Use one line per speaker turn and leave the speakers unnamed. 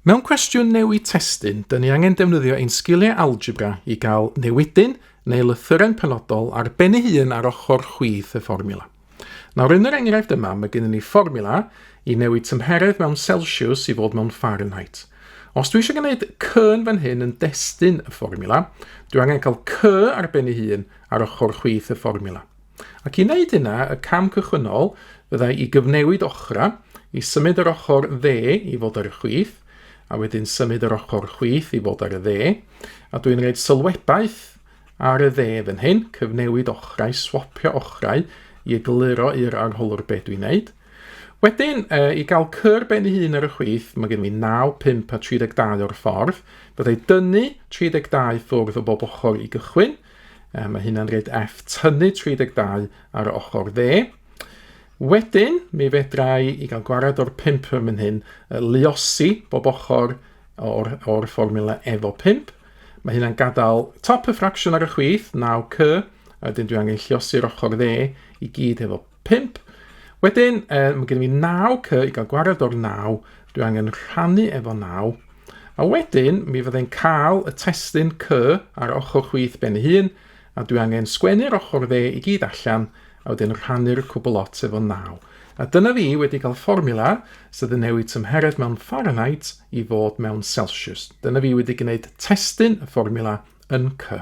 Mewn cwestiwn newid testun, dyn ni angen defnyddio ein sgiliau algebra i gael newidyn neu lythyren penodol ar ben ei hun ar ochr chwith y fformula. Nawr, yn yr enghraifft yma, mae gennym ni fformula i newid tymheredd mewn Celsius i fod mewn Fahrenheit. Os dwi eisiau gwneud c yn fan hyn yn destun y fformula, dwi angen cael c ar ben ei hun ar ochr chwith y fformula. Ac i wneud hynna, y cam cychwynnol fyddai i gyfnewid ochra, i symud yr ochr dde i fod ar y chwith, a wedyn symud yr ochr chwith i fod ar y dde, a dwi'n gwneud sylwebaeth ar y dde fan hyn, cyfnewid ochrau, swapio ochrau i egluro i'r arholwr beth dwi'n gwneud. Wedyn, i gael cyr ben ei hun ar y chwith, mae gen i 9, 5 a 32 o'r ffordd. Byddai dynnu 32 ffwrdd o bob ochr i gychwyn. Mae hynna'n rhaid F tynnu 32 ar y ochr dde. Wedyn, mi fedrai i gael gwared o'r 5 yn hyn, luosi bob ochr o'r fformula efo 5. Mae hynna'n gadael top y ffracsiwn ar y chwith, 9c, a wedyn dwi angen lluosi'r ochr dde i gyd efo 5. Wedyn, mae gen i 9c i gael gwared o'r 9, dwi angen rhannu efo 9. A wedyn, mi fyddai'n cael y testun c ar ochr chwith ben ei hun, a dwi angen sgwennu'r ochr dde i gyd allan, a wedyn rhannu'r cwbl-lot efo 9. A dyna fi wedi cael fformula sydd yn newid tymheredd mewn Fahrenheit i fod mewn Celsius. Dyna fi wedi gwneud testun y fformula yn c.